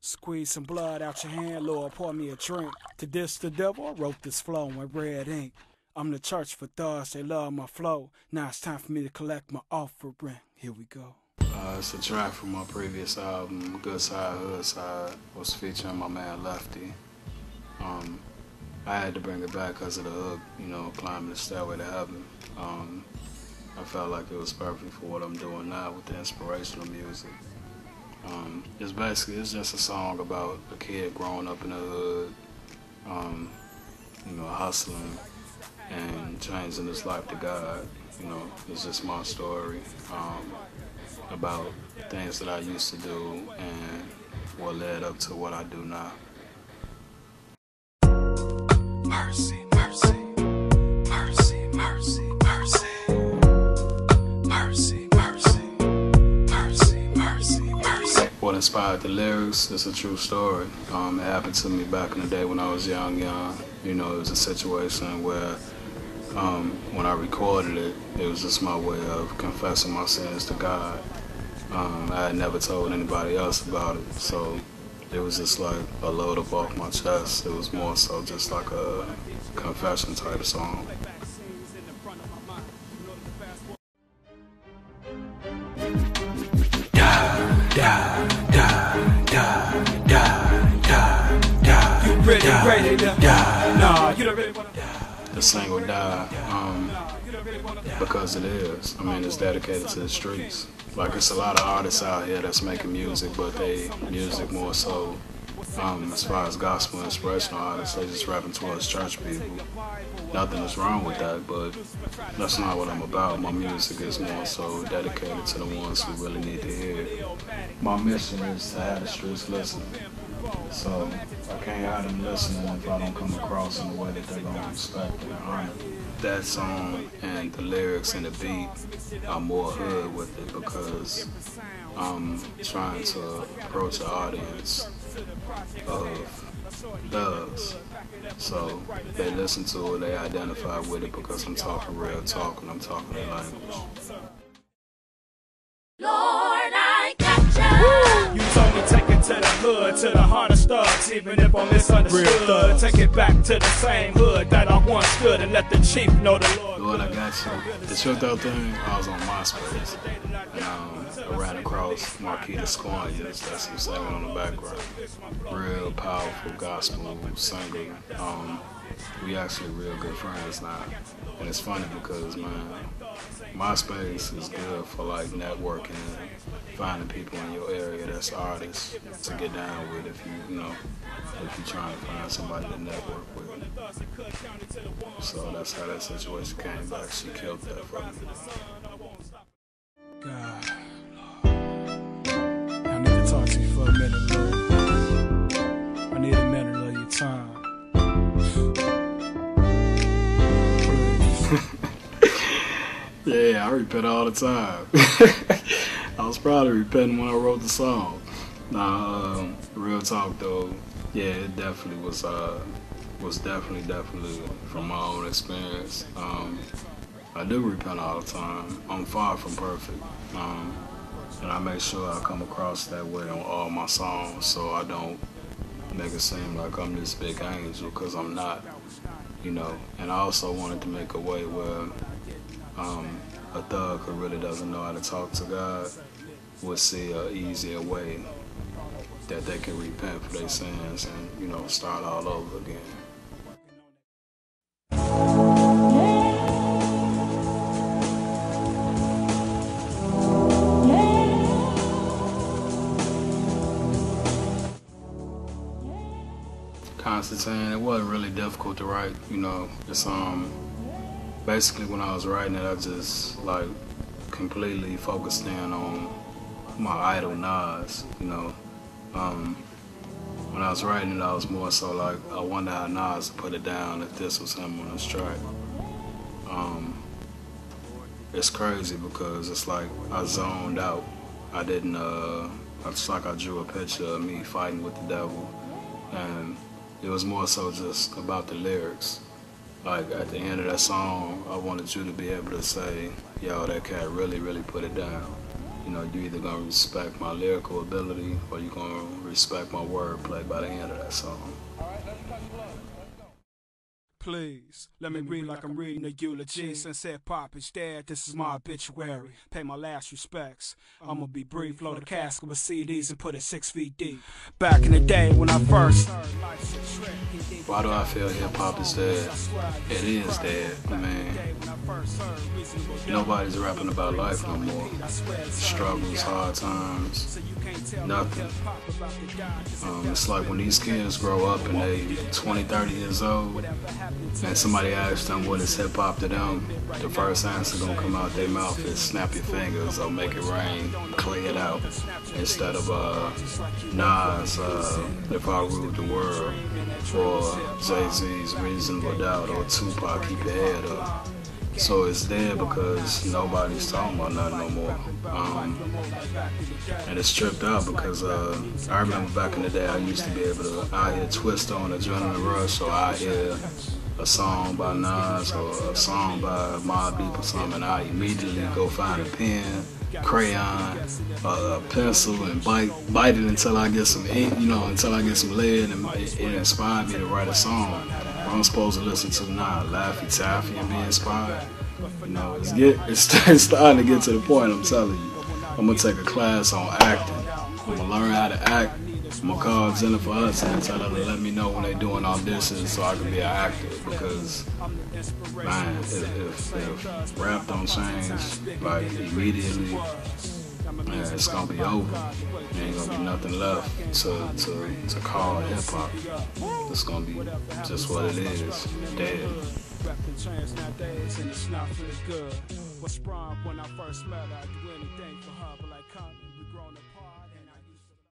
Squeeze some blood out your hand, Lord, pour me a drink. To diss the devil, I wrote this flow in red ink. I'm the church for thugs, they love my flow. Now it's time for me to collect my offering. Here we go. It's a track from my previous album, Good Side, Hood Side, was featuring my man Lefty. I had to bring it back because of the hook, you know, climbing the stairway to heaven. I felt like it was perfect for what I'm doing now with the inspirational music. It's just a song about a kid growing up in the hood, you know, hustling and changing his life to God. You know, it's just my story about things that I used to do and what led up to what I do now. Mercy, mercy, mercy, mercy, mercy. Mercy, mercy, mercy, mercy, mercy. What inspired the lyrics is a true story. It happened to me back in the day when I was young. You know, it was a situation where when I recorded it, it was just my way of confessing my sins to God. I had never told anybody else about it, so it was just like a load up off my chest. It was more so just like a confession type of song. The single Die, because it is. I mean, it's dedicated to the streets. Like, it's a lot of artists out here that's making music, but they music more so, as far as gospel inspirational artists, they just rapping towards church people. Nothing is wrong with that, but that's not what I'm about. My music is more so dedicated to the ones who really need to hear it. My mission is to have the streets listening. So I can't have them listening if I don't come across in the way that they're going to respect and honor. That song and the lyrics and the beat are more hood with it because I'm trying to approach an audience of thugs. So they listen to it, they identify with it because I'm talking real talk and I'm talking their language. Lord, I got you told me take it to the hood, to the heart of thugs, even if I'm misunderstood. Take it back to the same hood that I once stood and let the chief know the Lord. Lord, I got you. The Tripped Out thing, I was on MySpace. And I ran across Marquita Squanias, that's who's singing on the background. Real powerful gospel singer. We actually real good friends now. And it's funny because, man, MySpace is good for like networking and finding people in your area that's artists to get down with if you're trying to find somebody to network with. So that's how that situation came back. She killed that for me. God, I need to talk to you for a minute, Lord. I need a minute of your time. Yeah, I repent all the time. I was probably repenting when I wrote the song. Nah, real talk though, yeah, it definitely was definitely from my own experience. I do repent all the time. I'm far from perfect. And I make sure I come across that way on all my songs so I don't make it seem like I'm this big angel, because I'm not, you know. And I also wanted to make a way where a thug who really doesn't know how to talk to God would see an easier way that they can repent for their sins and, you know, start all over again. Constantine, it wasn't really difficult to write, you know. It's basically when I was writing it, I just like completely focused in on my idol Nas, you know. When I was writing it, I was more so like, I wonder how Nas would put it down if this was him on this track. It's crazy because it's like I zoned out. I didn't, it's like I drew a picture of me fighting with the devil, and it was more so just about the lyrics. Like, at the end of that song, I wanted you to be able to say, yo, that cat really, really put it down. You You know, you either gonna respect my lyrical ability or you gonna respect my wordplay by the end of that song. Please, let me read like I'm reading a eulogy. Since hip-hop is dead, this is my obituary. Pay my last respects. I'ma be brief, load a casket with CDs and put it 6 feet deep. Back in the day when I first heard life's a trick. Why do I feel hip-hop is dead? It is dead, man. Nobody's rapping about life no more. Struggles, hard times, nothing. It's like when these kids grow up and they 20, 30 years old, and somebody asks them what is hip-hop to them, the first answer gonna come out their mouth is snap your fingers or make it rain, clear it out. Instead of Nas, If I Ruled the World, or Jay-Z's Reasonable Doubt, or Tupac, Keep Your Head Up. So it's dead because nobody's talking about nothing no more. And it's tripped out because I remember back in the day I used to be able to, I hear Twista on Adrenaline Rush, or I hear a song by Nas or a song by Mobb Deep or something, and I immediately go find a pen, crayon, a pencil, and bite it until I get some ink, until I get some lead, and it inspired me to write a song. I'm supposed to listen to now, Laffy Taffy, and be inspired. It's starting to get to the point. I'm telling you, I'm gonna take a class on acting. I'm gonna learn how to act. I'm gonna call Jennifer Hudson and tell her to let me know when they're doing auditions so I can be an actor. Because, man, if rap don't change like immediately, man, it's gonna be over. There ain't gonna be nothing left to call hip hop. It's gonna be just what it is, dead. Rapping trans nowadays and it's not for the good. Was sprung when I first met her. I'd do anything for her, but like